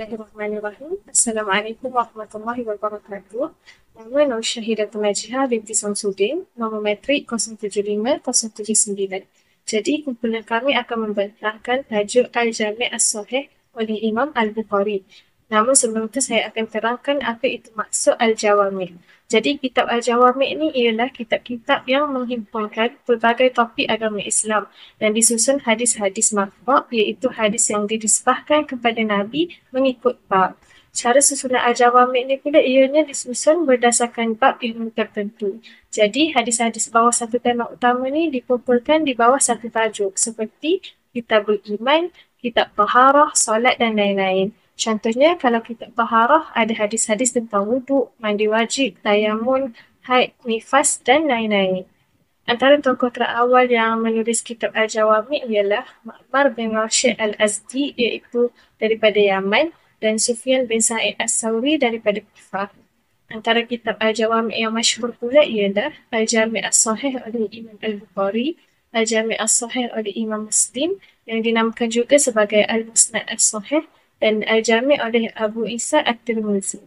Bismillahirrahmanirrahim. Assalamualaikum warahmatullahi wabarakatuh. Nama Nur Syahidatul Najihah binti Samsudin, nombor matrik 075079. Jadi, kumpulan kami akan membentangkan tajuk Al-Jami' As-Sahih oleh Imam Al-Bukhari. Namun sebelum itu saya akan terangkan apa itu maksud Al-Jawami'. Jadi, kitab Al-Jawami' ini ialah kitab-kitab yang menghimpunkan pelbagai topik agama Islam dan disusun hadis-hadis marfu', iaitu hadis yang dinisbahkan kepada Nabi mengikut bab. Cara susunan Al-Jawami' ni pula ianya disusun berdasarkan bab ilmu tertentu. Jadi hadis-hadis bawah satu tema utama ni dikumpulkan di bawah satu tajuk seperti Kitabul Iman, Kitab Taharah, Solat dan lain-lain. Contohnya kalau Kitab Taharah ada hadis-hadis tentang wuduk, mandi wajib, tayamun, haid, nifas dan lain-lain. Antara tokoh terawal yang menulis kitab Al-Jawami' ialah Ma'mar bin Rashid Al-Azdi, iaitu daripada Yaman, dan Sufyan bin Sa'id As-Sawri daripada Kufah. Antara kitab Al-Jawami' yang masyhur pula ialah Al-Jami' As-Sahih oleh Imam Al-Bukhari, Al-Jami' As-Sahih oleh Imam Muslim, yang dinamakan juga sebagai Al-Musnad As-Sahih, dan Al-Jami' oleh Abu Isa At-Tirmizi.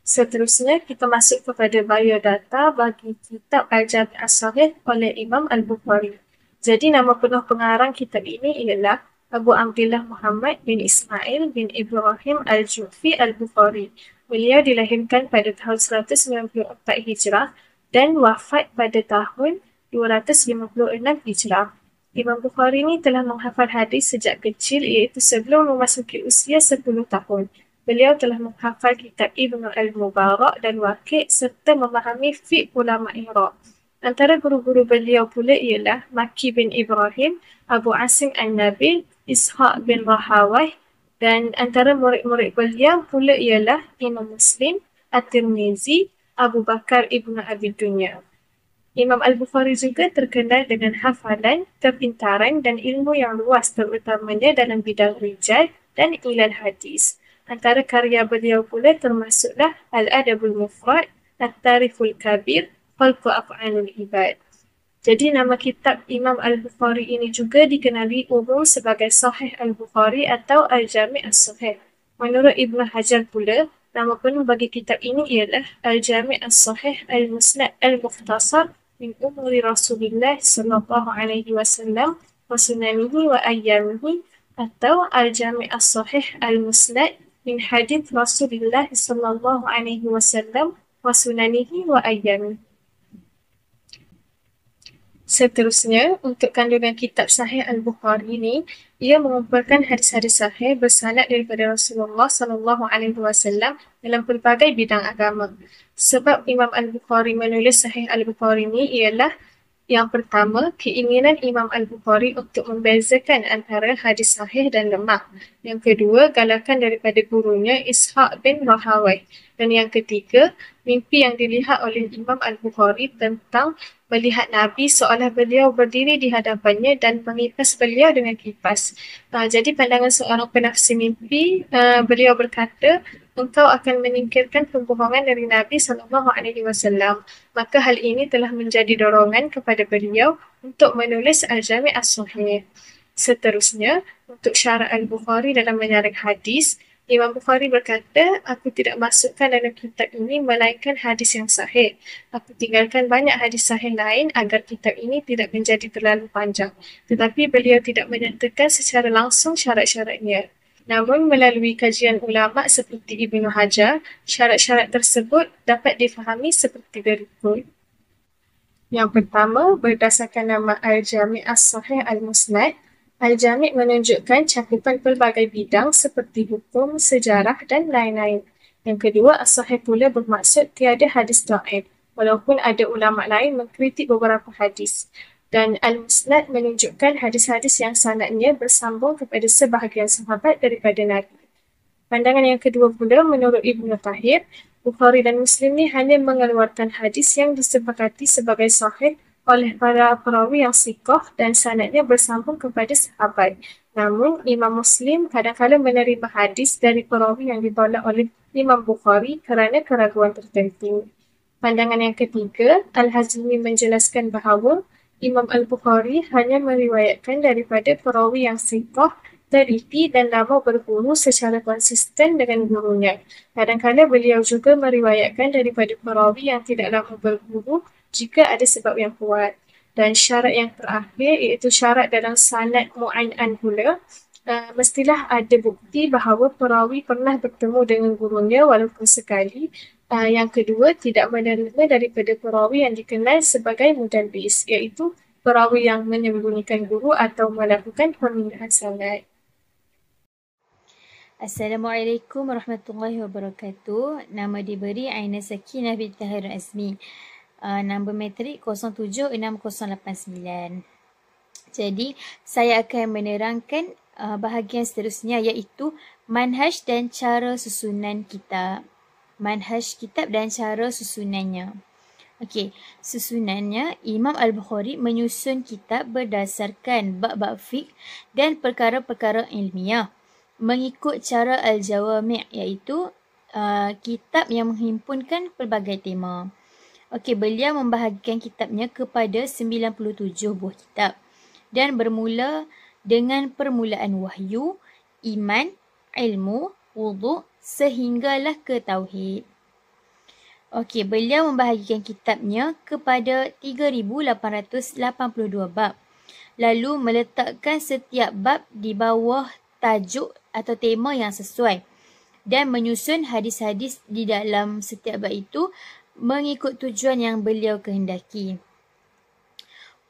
Seterusnya, kita masuk kepada biodata bagi kitab Al-Jami' As-Sahih oleh Imam Al-Bukhari. Jadi, nama penuh pengarang kitab ini ialah Abu Abdillah Muhammad bin Ismail bin Ibrahim Al-Ju'fi Al-Bukhari. Beliau dilahirkan pada tahun 194 Hijrah dan wafat pada tahun 256 Hijrah. Imam Bukhari ini telah menghafal hadis sejak kecil, iaitu sebelum memasuki usia 10 tahun. Beliau telah menghafal kitab Ibnu Al-Mubarak dan Waqi' serta memahami fiqh ulama Iraq. Antara guru-guru beliau pula ialah Maki bin Ibrahim, Abu Asim An-Nabil, Ishaq bin Rahawai, dan antara murid-murid beliau pula ialah Imam Muslim, At-Tirmizi, Abu Bakar Ibnu Abi Dunya. Imam Al-Bukhari juga terkenal dengan hafalan, kepintaran dan ilmu yang luas terutamanya dalam bidang rijal dan ilal hadis. Antara karya beliau pula termasuklah Al-Adabul Mufrad, At-Tarikhul Kabir, Khalqu Af'alul Ibad. Jadi nama kitab Imam Al-Bukhari ini juga dikenali umum sebagai Sahih Al-Bukhari atau Al-Jami' As-Sahih. Menurut Ibn Hajar pula, nama penuh bagi kitab ini ialah Al-Jami' As-Sahih Al-Musnad Al-Mukhtasar min umuri Rasulullah sallallahu alaihi wasallam wa sunanihi wa ayyamihi atau Al-Jami' As-Sahih Al-Musnad min hadith Rasulullah sallallahu alaihi wasallam wa sunanihi wa ayyamihi. Seterusnya, untuk kandungan kitab Sahih Al-Bukhari ini, ia mengumpulkan hadis-hadis sahih bersanad daripada Rasulullah sallallahu alaihi wasallam dalam pelbagai bidang agama. Sebab Imam Al-Bukhari menulis Sahih Al-Bukhari ini ialah yang pertama, keinginan Imam Al-Bukhari untuk membezakan antara hadis sahih dan lemah. Yang kedua, galakan daripada gurunya Ishaq bin Rahawai. Dan yang ketiga, mimpi yang dilihat oleh Imam Al-Bukhari tentang melihat Nabi seolah beliau berdiri di hadapannya dan mengipas beliau dengan kipas. Jadi pandangan seorang penafsir mimpi, beliau berkata, engkau akan menyingkirkan pembohongan dari Nabi SAW. Maka hal ini telah menjadi dorongan kepada beliau untuk menulis Al-Jami' As-Sahih. Seterusnya, untuk syarah Al-Bukhari dalam menyarah hadis, Imam Bukhari berkata, aku tidak masukkan dalam kitab ini melainkan hadis yang sahih. Aku tinggalkan banyak hadis sahih lain agar kitab ini tidak menjadi terlalu panjang. Tetapi beliau tidak menyatakan secara langsung syarat-syaratnya. Namun melalui kajian ulama seperti Ibnu Hajar, syarat-syarat tersebut dapat difahami seperti berikut. Yang pertama, berdasarkan nama Al-Jami' As-Sahih Al-Musnad, Al-Jami' menunjukkan cakupan pelbagai bidang seperti hukum, sejarah dan lain-lain. Yang kedua, As-Sahih pula bermaksud tiada hadis dhaif, walaupun ada ulama lain mengkritik beberapa hadis. Dan Al-Musnad menunjukkan hadis-hadis yang sanadnya bersambung kepada sebahagian sahabat daripada Nabi. Pandangan yang kedua pula, menurut Ibnu Tahir, Bukhari dan Muslim ni hanya mengeluarkan hadis yang disepakati sebagai sahih oleh para perawi yang siqah dan sanadnya bersambung kepada sahabat. Namun, Imam Muslim kadang-kadang menerima hadis dari perawi yang ditolak oleh Imam Bukhari kerana keraguan tertentu. Pandangan yang ketiga, Al-Hazmi menjelaskan bahawa Imam Al-Bukhari hanya meriwayatkan daripada perawi yang siqah teliti dan lama berguru secara konsisten dengan gurunya. Kadang-kadang beliau juga meriwayatkan daripada perawi yang tidak lama berguru jika ada sebab yang kuat. Dan syarat yang terakhir iaitu syarat dalam sanad mu'an'an pula. Mestilah ada bukti bahawa perawi pernah bertemu dengan gurunya walaupun sekali. Yang kedua, tidak menerima daripada perawi yang dikenal sebagai mudallis, iaitu perawi yang menyembunyikan guru atau melakukan pemindahan sanad. Assalamualaikum warahmatullahi wabarakatuh. Nama diberi Aina Sakinah binti Harun Azmi. Nombor metrik 076089. Jadi, saya akan menerangkan bahagian seterusnya iaitu manhaj dan cara susunan kitab. Manhaj kitab dan cara susunannya. Okey, susunannya Imam Al-Bukhari menyusun kitab berdasarkan bab-bab fiqh dan perkara-perkara ilmiah mengikut cara Al-Jawami' iaitu kitab yang menghimpunkan pelbagai tema. Okey, beliau membahagikan kitabnya kepada 97 buah kitab dan bermula dengan permulaan wahyu, iman, ilmu, wuduk sehinggalah ke tauhid. Okey, beliau membahagikan kitabnya kepada 3,882 bab. Lalu meletakkan setiap bab di bawah tajuk atau tema yang sesuai dan menyusun hadis-hadis di dalam setiap bab itu mengikut tujuan yang beliau kehendaki.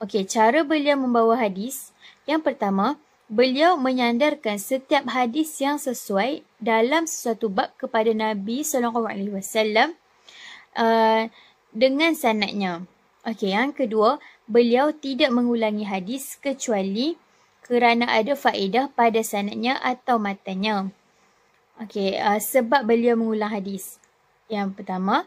Okey, cara beliau membawa hadis. Yang pertama, beliau menyandarkan setiap hadis yang sesuai dalam sesuatu bab kepada Nabi SAW dengan sanadnya. Okey, yang kedua, beliau tidak mengulangi hadis kecuali kerana ada faedah pada sanadnya atau matanya. Okey, sebab beliau mengulang hadis. Yang pertama,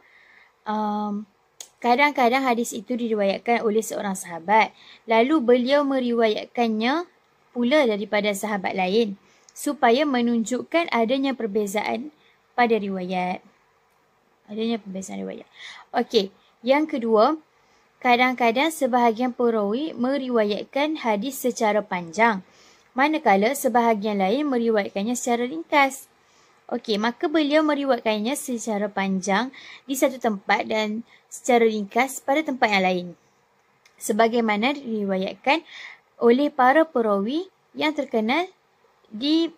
kadang-kadang hadis itu diriwayatkan oleh seorang sahabat. Lalu beliau meriwayatkannya pula daripada sahabat lain supaya menunjukkan adanya perbezaan pada riwayat. Okey, yang kedua, kadang-kadang sebahagian perawi meriwayatkan hadis secara panjang, manakala sebahagian lain meriwayatkannya secara ringkas. Okey, maka beliau meriwayatkannya secara panjang di satu tempat dan secara ringkas pada tempat yang lain, sebagaimana diriwayatkan oleh para perawi yang terkenal di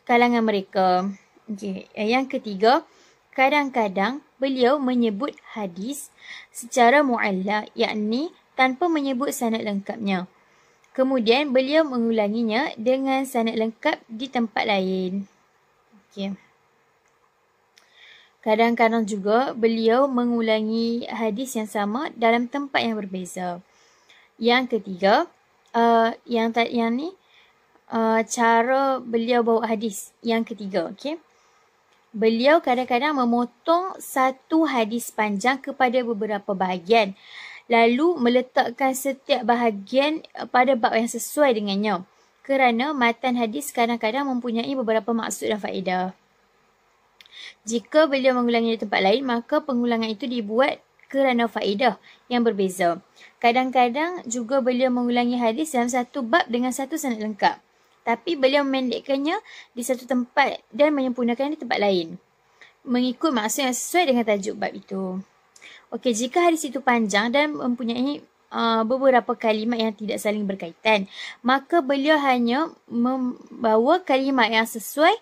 kalangan mereka. Okey, yang ketiga, kadang-kadang beliau menyebut hadis secara mu'alla, yakni tanpa menyebut sanad lengkapnya. Kemudian beliau mengulanginya dengan sanad lengkap di tempat lain. Okey. Kadang-kadang juga beliau mengulangi hadis yang sama dalam tempat yang berbeza. Yang ketiga, cara beliau bawa hadis. Yang ketiga, okey. Beliau kadang-kadang memotong satu hadis panjang kepada beberapa bahagian, lalu meletakkan setiap bahagian pada bab yang sesuai dengannya, kerana matan hadis kadang-kadang mempunyai beberapa maksud dan faedah. Jika beliau mengulangi di tempat lain, maka pengulangan itu dibuat kerana faedah yang berbeza. Kadang-kadang juga beliau mengulangi hadis dalam satu bab dengan satu sanad lengkap, tapi beliau memendekkannya di satu tempat dan menyempurnakannya di tempat lain, mengikut maksud yang sesuai dengan tajuk bab itu. Okey, jika hadis itu panjang dan mempunyai beberapa kalimat yang tidak saling berkaitan, maka beliau hanya membawa kalimat yang sesuai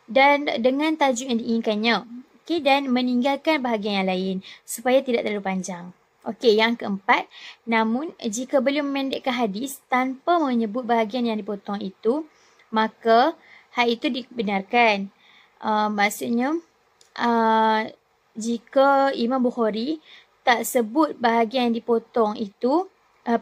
dan dengan tajuk yang diinginkannya. Okey, dan meninggalkan bahagian yang lain supaya tidak terlalu panjang. Okey, yang keempat, namun jika beliau memendekkan hadis tanpa menyebut bahagian yang dipotong itu, maka hal itu dibenarkan. Maksudnya, jika Imam Bukhari tak sebut bahagian yang dipotong itu,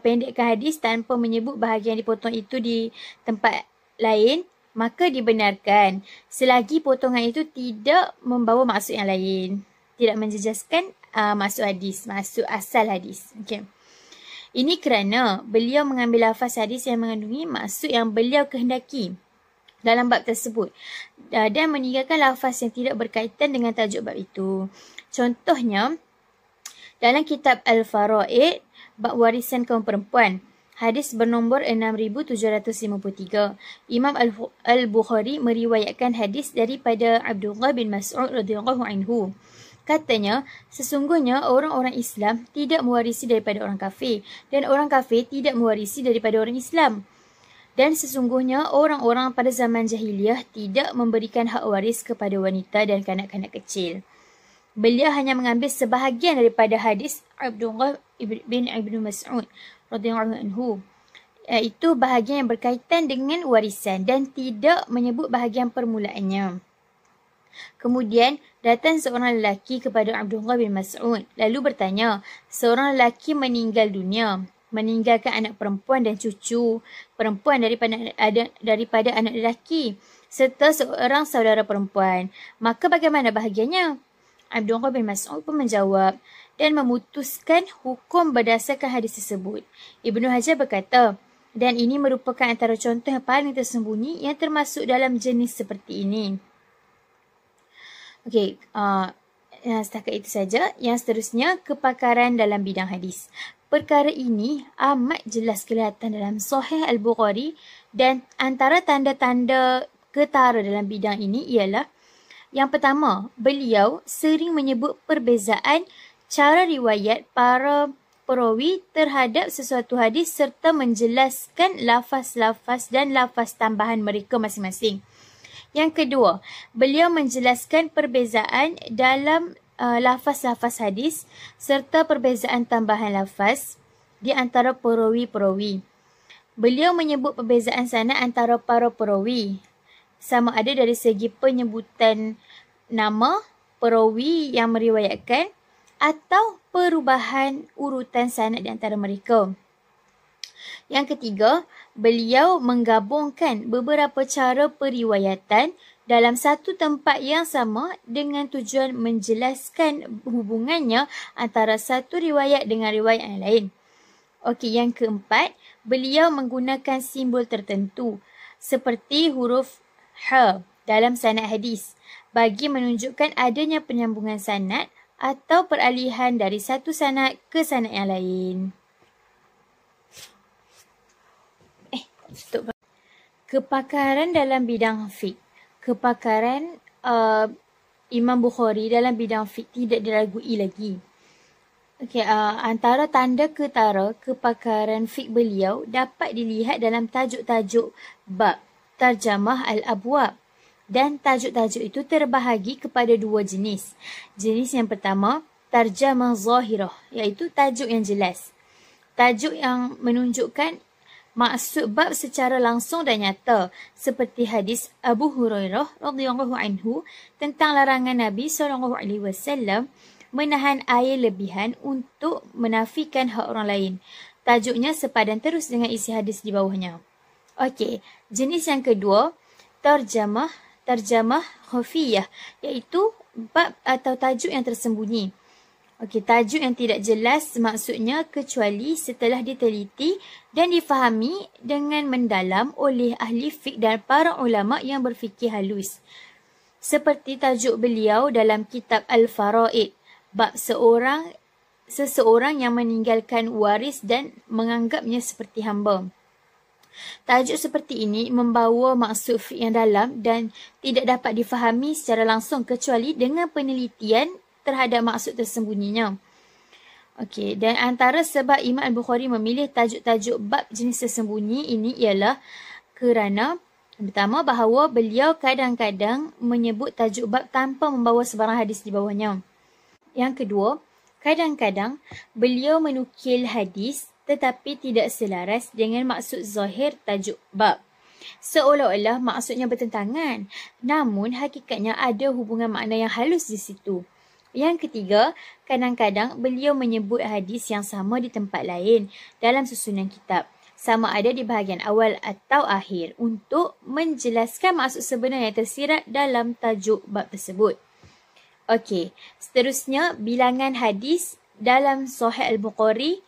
pendekkan hadis tanpa menyebut bahagian yang dipotong itu di tempat lain, maka dibenarkan selagi potongan itu tidak membawa maksud yang lain, tidak menjejaskan maksud hadis, maksud asal hadis. Okay. Ini kerana beliau mengambil lafaz hadis yang mengandungi maksud yang beliau kehendaki dalam bab tersebut dan meninggalkan lafaz yang tidak berkaitan dengan tajuk bab itu. Contohnya, dalam kitab Al-Faraid, bab warisan kaum perempuan, Hadis bernombor 6753. Imam Al-Bukhari meriwayatkan hadis daripada Abdullah bin Mas'ud radhiyallahu anhu. Katanya, sesungguhnya orang-orang Islam tidak mewarisi daripada orang kafir dan orang kafir tidak mewarisi daripada orang Islam. Dan sesungguhnya orang-orang pada zaman jahiliyah tidak memberikan hak waris kepada wanita dan kanak-kanak kecil. Beliau hanya mengambil sebahagian daripada hadis Abdullah bin Mas'ud radhiyallahu anhu, iaitu bahagian yang berkaitan dengan warisan dan tidak menyebut bahagian permulaannya. Kemudian datang seorang lelaki kepada Abdullah bin Mas'ud lalu bertanya, seorang lelaki meninggal dunia, meninggalkan anak perempuan dan cucu perempuan daripada anak lelaki serta seorang saudara perempuan, maka bagaimana bahagiannya? Abdullah bin Mas'ud pun menjawab dan memutuskan hukum berdasarkan hadis tersebut. Ibnu Hajar berkata, dan ini merupakan antara contoh yang paling tersembunyi yang termasuk dalam jenis seperti ini. Okey, setakat itu saja. Yang seterusnya, kepakaran dalam bidang hadis. Perkara ini amat jelas kelihatan dalam Sahih Al-Bukhari dan antara tanda-tanda ketara dalam bidang ini ialah yang pertama, beliau sering menyebut perbezaan cara riwayat para perawi terhadap sesuatu hadis serta menjelaskan lafaz-lafaz dan lafaz tambahan mereka masing-masing. Yang kedua, beliau menjelaskan perbezaan dalam lafaz-lafaz hadis serta perbezaan tambahan lafaz di antara perawi-perawi. Beliau menyebut perbezaan sanad antara para perawi, sama ada dari segi penyebutan nama perawi yang meriwayatkan atau perubahan urutan sanad di antara mereka. Yang ketiga, beliau menggabungkan beberapa cara periwayatan dalam satu tempat yang sama dengan tujuan menjelaskan hubungannya antara satu riwayat dengan riwayat yang lain. Okey, yang keempat, beliau menggunakan simbol tertentu seperti huruf H dalam sanad hadis bagi menunjukkan adanya penyambungan sanad atau peralihan dari satu sanad ke sanad yang lain. Kepakaran dalam bidang fiqh. Kepakaran Imam Bukhari dalam bidang fiqh tidak diragui lagi. Okey, antara tanda ketara kepakaran fiqh beliau dapat dilihat dalam tajuk-tajuk bab, tarjamah al-abwab, dan tajuk-tajuk itu terbahagi kepada dua jenis. Jenis yang pertama, tarjamah zahirah, iaitu tajuk yang jelas. Tajuk yang menunjukkan maksud bab secara langsung dan nyata, seperti hadis Abu Hurairah radhiyallahu anhu tentang larangan Nabi SAW menahan air lebihan untuk menafikan hak orang lain. Tajuknya sepadan terus dengan isi hadis di bawahnya. Okey, jenis yang kedua, tarjamah khafiyah, iaitu bab atau tajuk yang tersembunyi. Okey, tajuk yang tidak jelas maksudnya kecuali setelah diteliti dan difahami dengan mendalam oleh ahli fiqh dan para ulama yang berfikir halus. Seperti tajuk beliau dalam kitab Al-Faraid, bab seseorang yang meninggalkan waris dan menganggapnya seperti hamba. Tajuk seperti ini membawa maksud fiqh yang dalam dan tidak dapat difahami secara langsung kecuali dengan penelitian terhadap maksud tersembunyinya. Okey, dan antara sebab Imam Al-Bukhari memilih tajuk-tajuk bab jenis tersembunyi ini ialah kerana pertama, bahawa beliau kadang-kadang menyebut tajuk bab tanpa membawa sebarang hadis di bawahnya. Yang kedua, kadang-kadang beliau menukil hadis tetapi tidak selaras dengan maksud zahir tajuk bab, seolah-olah maksudnya bertentangan, namun hakikatnya ada hubungan makna yang halus di situ. Yang ketiga, kadang-kadang beliau menyebut hadis yang sama di tempat lain dalam susunan kitab, sama ada di bahagian awal atau akhir, untuk menjelaskan maksud sebenar yang tersirat dalam tajuk bab tersebut. Okey, seterusnya bilangan hadis dalam Sahih Al-Bukhari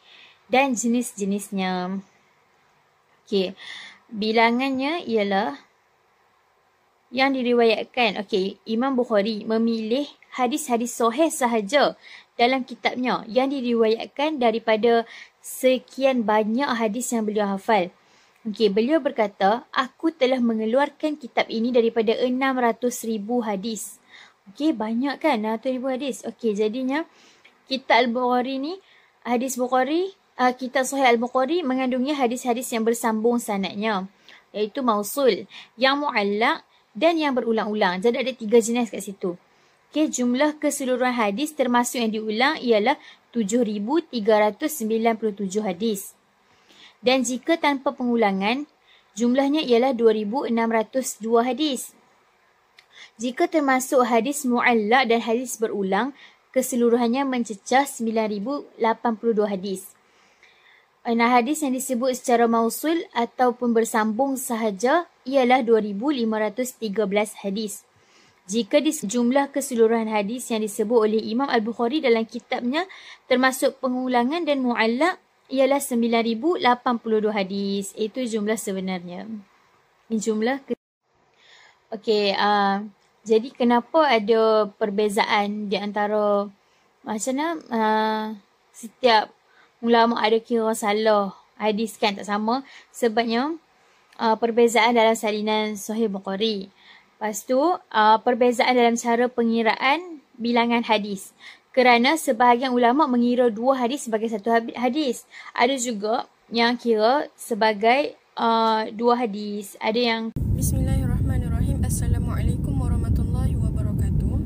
dan jenis-jenisnya. Okey, bilangannya ialah yang diriwayatkan. Okey, Imam Bukhari memilih hadis-hadis sahih sahaja dalam kitabnya yang diriwayatkan daripada sekian banyak hadis yang beliau hafal. Okey, beliau berkata, aku telah mengeluarkan kitab ini daripada 600,000 hadis. Okey, banyak kan 600,000 hadis. Okey, jadinya kitab Al-Bukhari ni, hadis Bukhari, kitab Sahih Al-Bukhari mengandungi hadis-hadis yang bersambung sanadnya, iaitu mausul, yang mu'allaq dan yang berulang-ulang. Jadi ada 3 jenis kat situ. Okey, jumlah keseluruhan hadis termasuk yang diulang ialah 7,397 hadis. Dan jika tanpa pengulangan, jumlahnya ialah 2,602 hadis. Jika termasuk hadis mu'allaq dan hadis berulang, keseluruhannya mencecah 9,082 hadis. Nah, hadis yang disebut secara mausul ataupun bersambung sahaja ialah 2,513 hadis. Jika jumlah keseluruhan hadis yang disebut oleh Imam Al-Bukhari dalam kitabnya termasuk pengulangan dan mu'allaq ialah 9,082 hadis. Itu jumlah sebenarnya. Ini jumlah okey, jadi kenapa ada perbezaan di antara macam mana setiap ulama ada kira salah hadis kan tak sama, sebabnya perbezaan dalam salinan Sahih Bukhari. Lepas tu perbezaan dalam cara pengiraan bilangan hadis. Kerana sebahagian ulama mengira 2 hadis sebagai satu hadis. Ada juga yang kira sebagai 2 hadis. Ada yang Bismillahirrahmanirrahim. Assalamualaikum warahmatullahi wabarakatuh.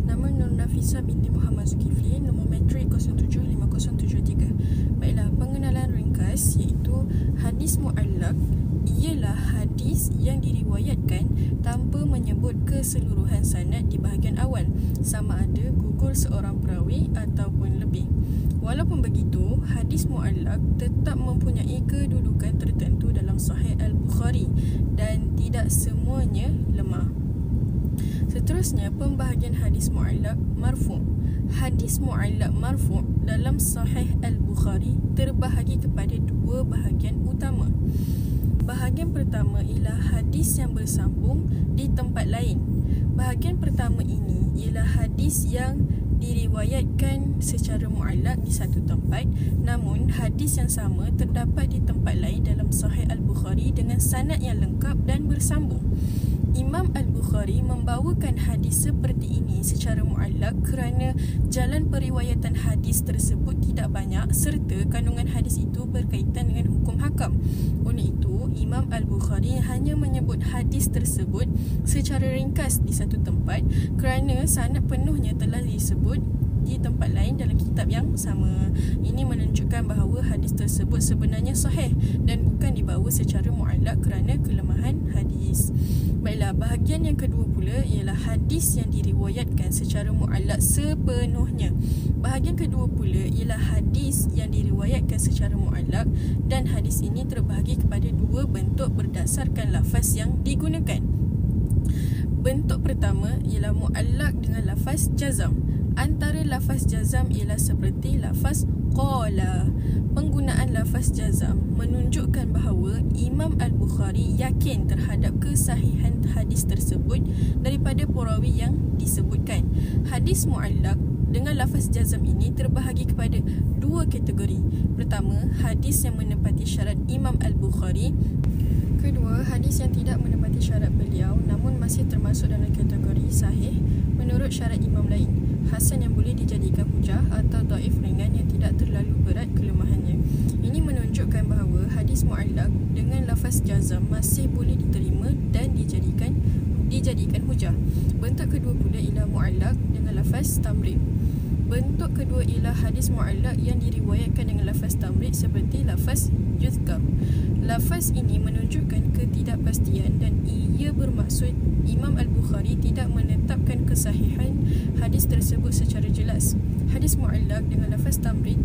Nama Nur Nafisa binti Muhammad Zulkifli, nombor metrik 075073. Baiklah, pengenalan ringkas iaitu hadis mu'allaq ialah hadis yang diriwayatkan tanpa menyebut keseluruhan sanad di bahagian awal, sama ada gugur seorang perawi ataupun lebih. Walaupun begitu, hadis mu'allaq tetap mempunyai kedudukan tertentu dalam Sahih Al-Bukhari dan tidak semuanya lemah. Seterusnya, pembahagian hadis mu'allaq marfu'. Hadis mu'allaq marfu' dalam Sahih Al-Bukhari terbahagi kepada 2 bahagian utama. Bahagian pertama ialah hadis yang bersambung di tempat lain. Bahagian pertama ini ialah hadis yang diriwayatkan secara mu'allaq di satu tempat, namun hadis yang sama terdapat di tempat lain dalam Sahih Al-Bukhari dengan sanad yang lengkap dan bersambung. Imam Al-Bukhari membawakan hadis seperti ini secara mu'allaq kerana jalan periwayatan hadis tersebut tidak banyak serta kandungan hadis itu berkaitan dengan hukum hakam. Oleh itu, Imam Al-Bukhari hanya menyebut hadis tersebut secara ringkas di satu tempat kerana sanad penuhnya telah disebut di tempat lain dalam kitab yang sama. Ini menunjukkan bahawa hadis tersebut sebenarnya sahih dan bukan dibawa secara mu'allaq kerana kelemahan hadis. Baiklah, bahagian yang kedua pula ialah hadis yang diriwayatkan secara mu'allaq sepenuhnya. Bahagian kedua pula ialah hadis yang diriwayatkan secara mu'allaq dan hadis ini terbahagi kepada 2 bentuk berdasarkan lafaz yang digunakan. Bentuk pertama ialah mu'allaq dengan lafaz jazam. Antara lafaz jazam ialah seperti lafaz qala. Penggunaan lafaz jazam menunjukkan bahawa Imam Al-Bukhari yakin terhadap kesahihan hadis tersebut daripada perawi yang disebutkan. Hadis mu'allaq dengan lafaz jazam ini terbahagi kepada 2 kategori. Pertama, hadis yang menepati syarat Imam Al-Bukhari. Kedua, hadis yang tidak menepati syarat beliau namun masih termasuk dalam kategori sahih menurut syarat imam lain. Hasan yang boleh dijadikan hujah atau dhaif ringan yang tidak terlalu berat kelemahannya. Ini menunjukkan bahawa hadis mu'allaq dengan lafaz jazam masih boleh diterima dan dijadikan hujah. Bentuk kedua pula ialah mu'allaq dengan lafaz tamrid. Bentuk kedua ialah hadis mu'allaq yang diriwayatkan dengan lafaz tamrid seperti lafaz yuzkar. Lafaz ini menunjukkan ketidakpastian dan ia bermaksud Imam Al-Bukhari tidak menetapkan kesahihan hadis tersebut secara jelas. Hadis mu'allaq dengan lafaz tamrid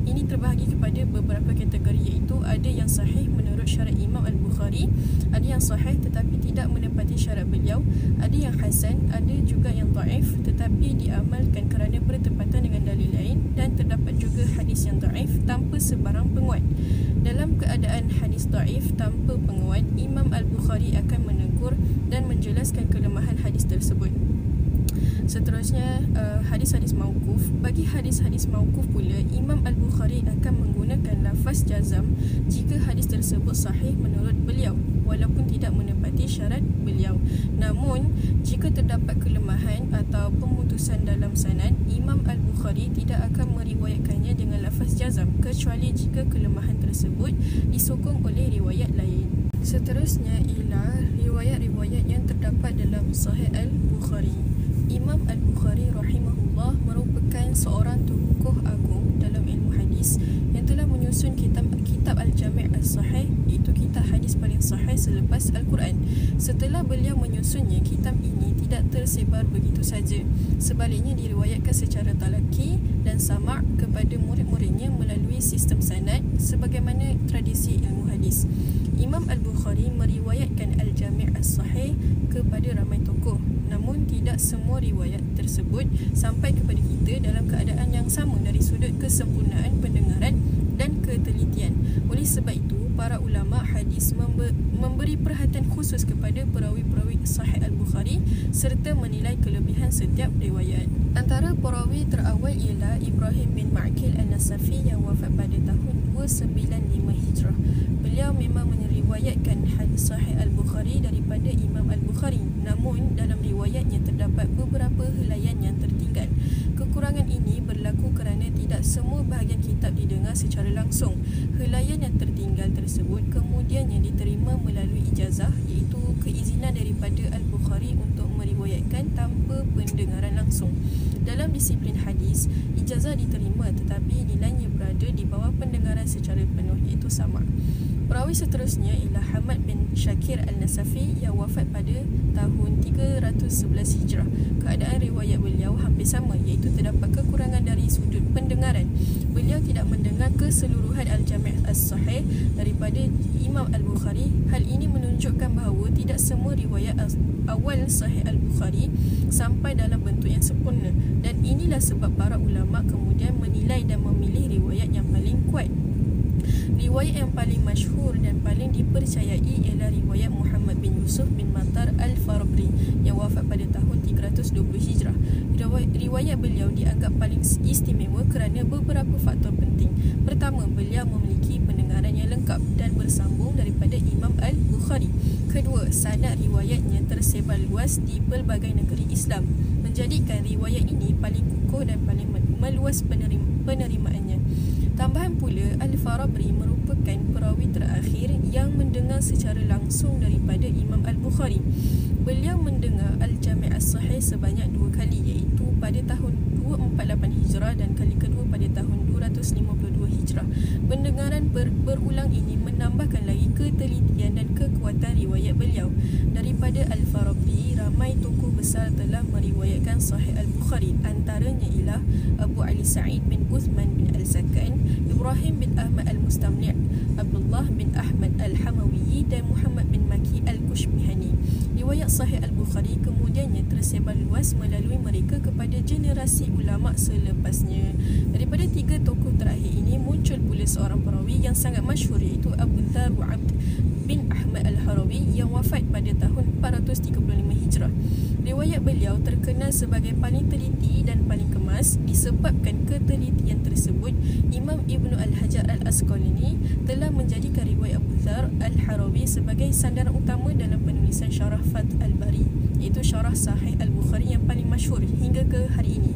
ini terbahagi kepada beberapa kategori, iaitu ada yang sahih menurut syarat Imam Al-Bukhari, ada yang sahih tetapi tidak menepati syarat beliau, ada yang hasan, ada juga yang dhaif tetapi diamalkan kerana bertepatan dengan dalil lain, dan terdapat juga hadis yang dhaif tanpa sebarang penguat. Dalam keadaan hadis dhaif tanpa penguat, Imam Al-Bukhari akan menegur dan menjelaskan kelemahan hadis tersebut. Seterusnya, hadis-hadis mauquf. Bagi hadis-hadis mauquf pula, Imam Al-Bukhari akan menggunakan lafaz jazam jika hadis tersebut sahih menurut beliau, walaupun tidak menepati syarat beliau. Namun, jika terdapat kelemahan atau pemutusan dalam sanad, Imam Al-Bukhari tidak akan meriwayatkannya dengan lafaz jazam, kecuali jika kelemahan tersebut disokong oleh riwayat lain. Seterusnya ialah riwayat-riwayat yang terdapat dalam Sahih Al-Bukhari. Imam Al-Bukhari rahimahullah merupakan seorang tokoh agung dalam ilmu hadis yang telah menyusun kitab Al-Jami' As-Sahih, iaitu kitab hadis paling sahih selepas Al-Quran. Setelah beliau menyusunnya, kitab ini tidak tersebar begitu saja. Sebaliknya diriwayatkan secara talaqi dan sama' kepada murid-muridnya melalui sistem sanad sebagaimana tradisi ilmu hadis. Imam Al-Bukhari meriwayatkan Al-Jami' As-Sahih kepada ramai tokoh, namun tidak semua riwayat tersebut sampai kepada kita dalam keadaan yang sama dari sudut kesempurnaan pendengaran dan ketelitian. Oleh sebab itu, para ulama hadis memberi perhatian khusus kepada perawi-perawi Sahih Al-Bukhari serta menilai kelebihan setiap riwayat. Antara perawi terawal ialah Ibrahim bin Ma'qil An-Nasafi yang wafat pada tahun 295 Hijrah. Beliau memang meriwayatkan hadis Sahih Al-Bukhari daripada Imam Al-Bukhari, namun dalam riwayatnya terdapat beberapa helaian yang tertinggal. Kekurangan ini berlaku kerana tidak semua bahagian kitab didengar secara langsung. Helaian yang tertinggal tersebut kemudiannya diterima melalui ijazah, iaitu keizinan daripada Al-Bukhari untuk meriwayatkan tanpa pendengaran langsung. Dalam disiplin hadis, ijazah diterima tetapi nilainya berada di bawah pendengaran secara penuh, iaitu sama'. Perawi seterusnya ialah Hamad bin Shakir Al-Nasafi yang wafat pada tahun 311 Hijrah. Keadaan riwayat beliau hampir sama, iaitu terdapat kekurangan dari sudut pendengaran. Beliau tidak mendengar keseluruhan Al-Jami' As-Sahih daripada Imam Al-Bukhari. Hal ini menunjukkan bahawa tidak semua riwayat awal Sahih Al-Bukhari sampai dalam bentuk yang sempurna, dan inilah sebab para ulama kemudian menilai dan memilih riwayat yang paling kuat. Riwayat yang paling masyhur dan paling dipercayai ialah riwayat Muhammad bin Yusuf bin Matar Al-Farabri yang wafat pada tahun 320 Hijrah. Riwayat beliau dianggap paling istimewa kerana beberapa faktor penting. Pertama, beliau memiliki pendengaran yang lengkap dan bersambung daripada Imam Al-Bukhari. Kedua, sanad riwayatnya tersebar luas di pelbagai negeri Islam, menjadikan riwayat ini paling kukuh dan paling meluas penerimaannya. Tambahan pula, Al-Farabri merupakan perawi terakhir yang mendengar secara langsung daripada Imam Al-Bukhari. Beliau mendengar Al-Jami' As-Sahih sebanyak 2 kali, iaitu pada tahun 248 Hijrah dan kali kedua pada tahun 252 Hijrah. Pendengaran berulang ini menambahkan lagi ketelitian dan kekuatan riwayat beliau. Daripada Al-Farabri, ramai tokoh besar telah meriwayatkan Sahih Al-Bukhari. Antaranya ialah Abu Ali Sa'id bin Uthman bin Al-Zakan, Ibrahim bin Ahmad Al-Mustamli', Abdullah bin Ahmad Al-Hamawi dan Muhammad bin Maki Al-Kushmihani. Riwayat Sahih Al-Bukhari kemudiannya tersebar luas melalui mereka kepada generasi ulama' selepasnya. Daripada 3 tokoh terakhir ini muncul pula seorang perawi yang sangat masyhur, iaitu Abu Dhar Abd bin Ahmad Al-Harawi yang wafat pada tahun 435 Hijrah. Riwayat beliau terkenal sebagai paling teliti dan paling kemas. Disebabkan ketelitian tersebut, Imam Ibnu Al-Hajar Al-Asqalani telah menjadikan riwayat Abu Dhar Al-Harawi sebagai sandaran utama dalam penulisan syarah Fath Al-Bari, iaitu syarah Sahih Al-Bukhari yang paling masyhur hingga ke hari ini.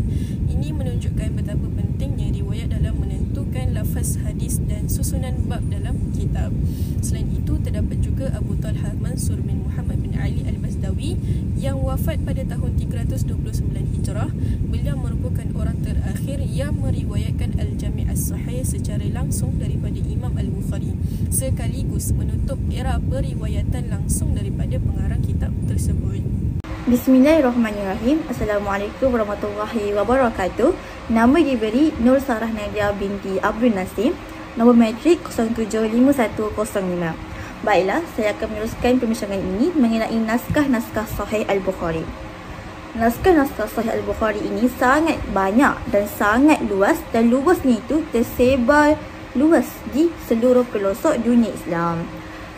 Ini menunjukkan betapa pentingnya riwayat dalam menentukan lafaz hadis dan susunan bab dalam kitab. Selain itu, terdapat juga Abu Talha Mansur bin Muhammad bin Ali Al-Bazdawi yang wafat pada tahun 329 Hijrah. Beliau merupakan orang terakhir yang meriwayatkan Al-Jami' As-Sahih secara langsung daripada Imam Al-Bukhari, sekaligus menutup era periwayatan langsung daripada pengarang kitab tersebut. Bismillahirrahmanirrahim. Assalamualaikum warahmatullahi wabarakatuh. Nama diberi Nur Sarah Nadia binti Abdul Nasim. Nombor matrik 075105. Baiklah, saya akan meneruskan perbincangan ini mengenai naskah-naskah Sahih Al-Bukhari. Naskah-naskah Sahih Al-Bukhari ini sangat banyak dan sangat luas, dan luasnya itu tersebar luas di seluruh pelosok dunia Islam.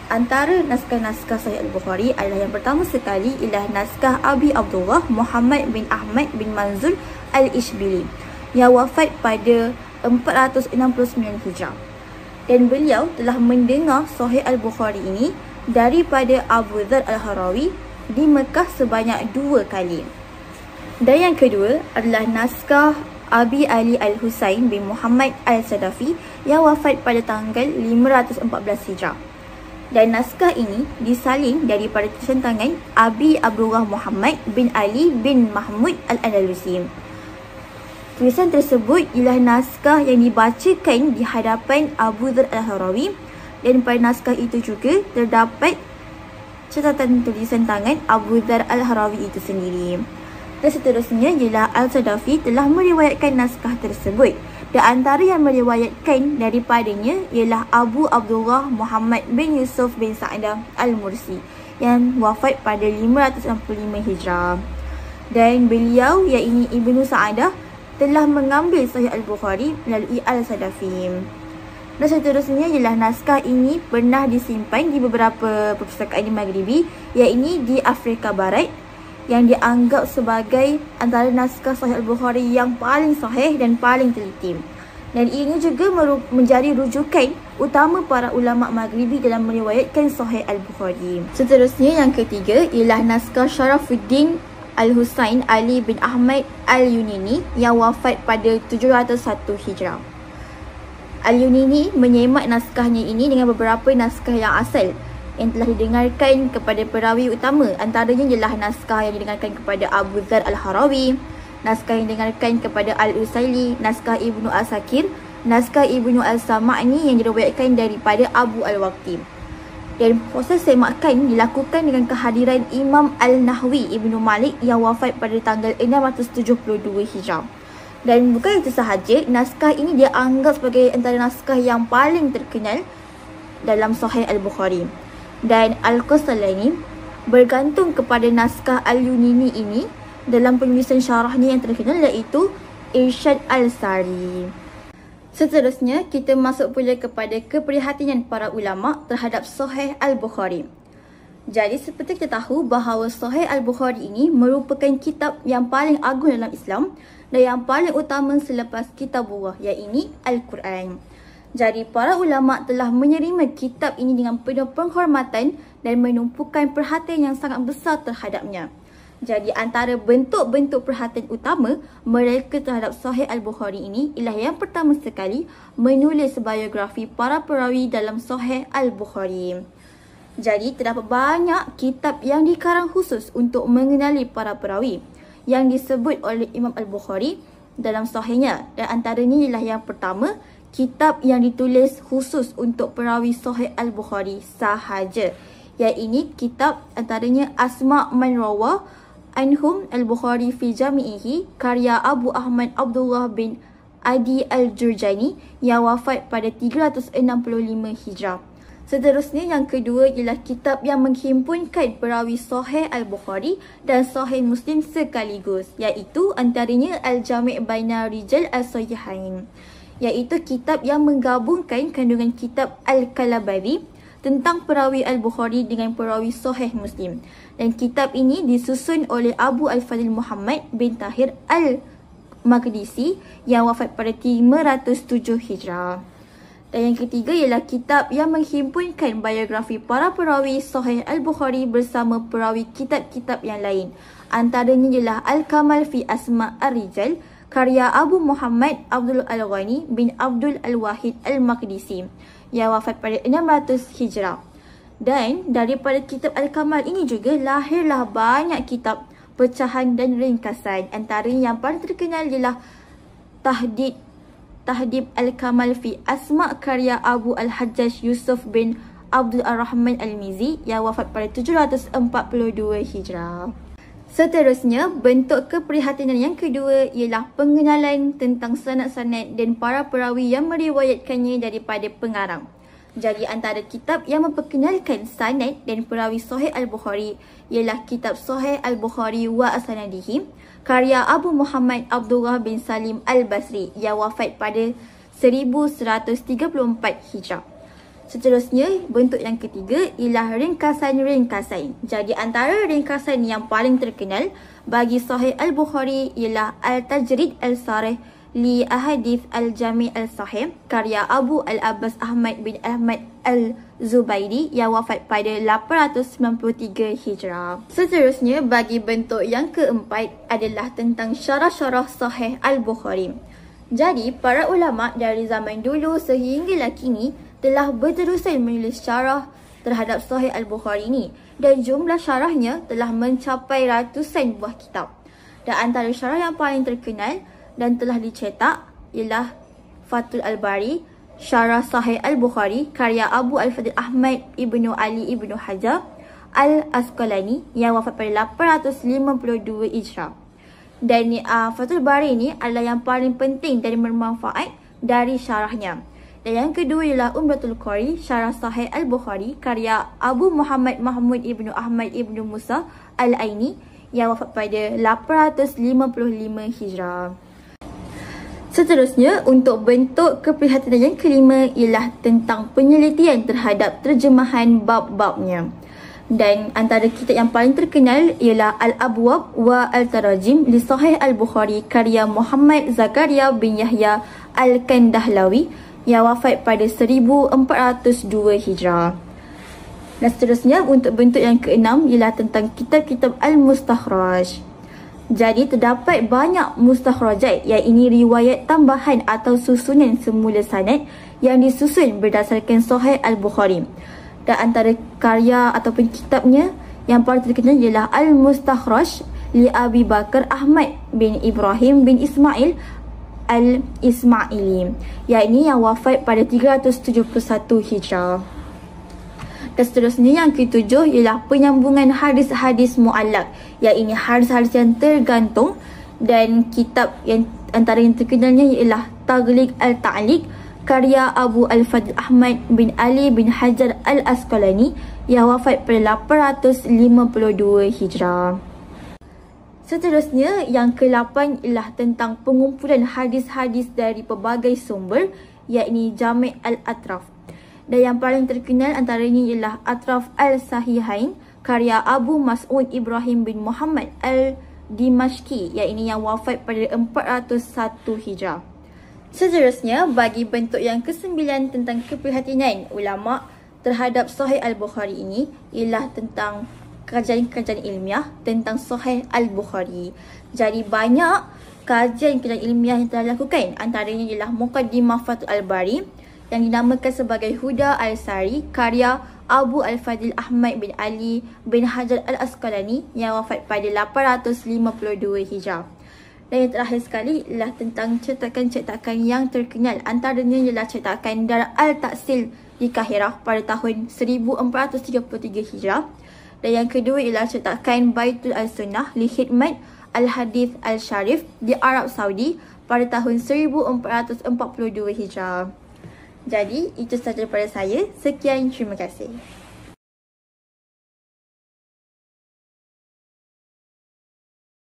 Antara naskah-naskah Sahih Al-Bukhari adalah yang pertama sekali ialah naskah Abi Abdullah Muhammad bin Ahmad bin Manzur Al-Ishbili yang wafat pada 469 Hijrah. Dan beliau telah mendengar Sahih Al-Bukhari ini daripada Abu Dzar Al-Harawi di Mekah sebanyak 2 kali. Dan yang kedua adalah naskah Abi Ali Al-Husain bin Muhammad Al-Sadafi yang wafat pada tanggal 514 Hijrah. Dan naskah ini disalin daripada tulisan tangan Abi Abdullah Muhammad bin Ali bin Mahmud Al-Andalusi. Tulisan tersebut ialah naskah yang dibacakan di hadapan Abu Dzar Al-Harawi, dan pada naskah itu juga terdapat catatan tulisan tangan Abu Dzar Al-Harawi itu sendiri. Dan seterusnya ialah Al-Sadafi telah meriwayatkan naskah tersebut. Dan antara yang meriwayatkan daripadanya ialah Abu Abdullah Muhammad bin Yusuf bin Sa'dah Al-Mursi yang wafat pada 565 Hijrah. Dan beliau, iaitu Ibnu Sa'dah, telah mengambil Sahih Al-Bukhari melalui Al-Sadafi. Dan seterusnya ialah naskah ini pernah disimpan di beberapa perpustakaan di Maghribi, iaitu di Afrika Barat, yang dianggap sebagai antara naskah Sahih Al-Bukhari yang paling sahih dan paling teliti. Dan ini juga menjadi rujukan utama para ulama Maghribi dalam meriwayatkan Sahih Al-Bukhari. Seterusnya yang ketiga ialah naskah Syarafuddin Al-Husain Ali bin Ahmad Al-Yunini yang wafat pada 701 Hijrah. Al-Yunini menyemak naskahnya ini dengan beberapa naskah yang asal yang telah didengarkan kepada perawi utama. Antaranya ialah naskah yang didengarkan kepada Abu Dzar Al-Harawi, naskah yang didengarkan kepada Al-Usaili, naskah Ibnu Asakir, naskah Ibnu Al-Sam'ani yang diriwayatkan daripada Abu Al-Waqti. Dan proses semakan dilakukan dengan kehadiran Imam Al-Nahwi Ibnu Malik yang wafat pada tanggal 672 Hijrah. Dan bukan itu sahaja, naskah ini dianggap sebagai antara naskah yang paling terkenal dalam Sahih Al-Bukhari. Dan Al-Qastalani bergantung kepada naskah Al-Yunini ini dalam penulisan syarahnya yang terkenal, iaitu Irsyad Al-Sari. Seterusnya, kita masuk pula kepada keprihatinan para ulama terhadap Sahih Al-Bukhari. Jadi seperti kita tahu bahawa Sahih Al-Bukhari ini merupakan kitab yang paling agung dalam Islam dan yang paling utama selepas kitabullah, iaitu Al-Quran. Jadi para ulama telah menerima kitab ini dengan penuh penghormatan dan menumpukan perhatian yang sangat besar terhadapnya. Jadi antara bentuk-bentuk perhatian utama mereka terhadap Sahih Al-Bukhari ini ialah yang pertama sekali menulis biografi para perawi dalam Sahih Al-Bukhari. Jadi terdapat banyak kitab yang dikarang khusus untuk mengenali para perawi yang disebut oleh Imam Al-Bukhari dalam Sahihnya, dan antaranya ialah yang pertama, kitab yang ditulis khusus untuk perawi Sahih Al-Bukhari sahaja, iaitu kitab antaranya Asma' Man Rawa Anhum Al-Bukhari fi Jami'ihi karya Abu Ahmad Abdullah bin Adi Al-Jurjani yang wafat pada 365 Hijrah. Seterusnya yang kedua ialah kitab yang menghimpunkan perawi Sahih Al-Bukhari dan Sahih Muslim sekaligus, iaitu antaranya Al-Jami' Baina Rijal As-Sahihain, iaitu kitab yang menggabungkan kandungan kitab Al-Kalabari tentang perawi Al-Bukhari dengan perawi Sahih Muslim. Dan kitab ini disusun oleh Abu Al-Fadil Muhammad bin Tahir Al-Maqdisi yang wafat pada 507 Hijrah. Dan yang ketiga ialah kitab yang menghimpunkan biografi para perawi Sahih Al-Bukhari bersama perawi kitab-kitab yang lain. Antaranya ialah Al-Kamal fi Asma' Ar-Rijal karya Abu Muhammad Abdul Al-Ghani bin Abdul Al-Wahid Al-Maqdisi yang wafat pada 600 Hijrah. Dan daripada kitab Al-Kamal ini juga lahirlah banyak kitab pecahan dan ringkasan. Antaranya yang paling terkenal ialah Tahdib Al-Kamal fi Asma' karya Abu Al-Hajjaj Yusuf bin Abdul Ar-Rahman Al-Mizi yang wafat pada 742 Hijrah. Seterusnya, bentuk keprihatinan yang kedua ialah pengenalan tentang sanad-sanad dan para perawi yang meriwayatkannya daripada pengarang. Jadi antara kitab yang memperkenalkan sanad dan perawi Sahih Al-Bukhari ialah kitab Sahih Al-Bukhari wa Asanadihi karya Abu Muhammad Abdullah bin Salim Al-Basri yang wafat pada 1134 Hijrah. Seterusnya, bentuk yang ketiga ialah ringkasan-ringkasan. Jadi antara ringkasan yang paling terkenal bagi Sahih Al-Bukhari ialah Al-Tajrid Al-Sarih li Ahadith Al-Jami' Al-Sahih karya Abu Al-Abbas Ahmad bin Ahmad Al-Zubairi yang wafat pada 893 Hijrah. Seterusnya, bagi bentuk yang keempat adalah tentang syarah-syarah Sahih Al-Bukhari. Jadi, para ulama dari zaman dulu sehinggalah kini telah berterusan menulis syarah terhadap Sahih Al-Bukhari ini dan jumlah syarahnya telah mencapai ratusan buah kitab. Dan antara syarah yang paling terkenal dan telah dicetak ialah Fathul Al-Bari, Syarah Sahih Al-Bukhari karya Abu Al-Fadil Ahmad Ibnu Ali Ibnu Hajar Al-Asqalani yang wafat pada 852 Hijrah. Dan Fathul Bari ini adalah yang paling penting dan bermanfaat dari syarahnya. Dan yang kedua ialah Umdatul Qari, Syarah Sahih Al-Bukhari karya Abu Muhammad Mahmud Ibnu Ahmad Ibnu Musa Al-Aini yang wafat pada 855 Hijrah. Seterusnya, untuk bentuk keprihatinan yang kelima ialah tentang penelitian terhadap terjemahan bab-babnya. Dan antara kitab yang paling terkenal ialah Al-Abwab wa Al-Tarajim li Sahih Al-Bukhari karya Muhammad Zakaria bin Yahya Al-Kandahlawi yang wafat pada 1402 Hijrah. Dan seterusnya, untuk bentuk yang keenam ialah tentang kitab-kitab Al-Mustakhraj. Jadi terdapat banyak mustakhrajat yang ini riwayat tambahan atau susunan semula sanad yang disusun berdasarkan Sahih Al-Bukhari. Dan antara karya ataupun kitabnya yang paling terkenal ialah Al-Mustakhraj li Abi Bakar Ahmad bin Ibrahim bin Ismail Al-Ismaili, yang wafat pada 371 Hijrah. Dan seterusnya, yang ketujuh ialah penyambungan hadis-hadis mu'allaq, ini hadis-hadis yang tergantung. Dan kitab yang antara yang terkenalnya ialah Taghliq Al-Ta'liq karya Abu Al-Fadl Ahmad bin Ali bin Hajar Al-Asqalani yang wafat pada 852 Hijrah. Seterusnya, yang ke-8 ialah tentang pengumpulan hadis-hadis dari pelbagai sumber, yakni Jami' Al-Atraf. Dan yang paling terkenal antaranya ialah Atraf Al-Sahihain karya Abu Mas'ud Ibrahim bin Muhammad Al-Dimashqi, yang wafat pada 401 Hijrah. Seterusnya, bagi bentuk yang ke-9 tentang keprihatinan ulama terhadap Sahih Al-Bukhari ini ialah tentang kajian-kajian ilmiah tentang Sahih Al-Bukhari. Jadi banyak kajian-kajian ilmiah yang telah dilakukan. Antaranya ialah Muqaddimah Fathul Al-Bari yang dinamakan sebagai Huda Al-Sari karya Abu Al-Fadil Ahmad bin Ali bin Hajar Al-Asqalani yang wafat pada 852 Hijrah. Dan yang terakhir sekali ialah tentang cetakan-cetakan yang terkenal. Antaranya ialah cetakan Dar Al-Taksil di Kahirah pada tahun 1433 Hijrah. Dan yang kedua ialah cetakan Baitul Al-Sunnah li Khidmat Al-Hadith Al-Sharif di Arab Saudi pada tahun 1442 Hijrah. Jadi, itu sahaja daripada saya. Sekian, terima kasih.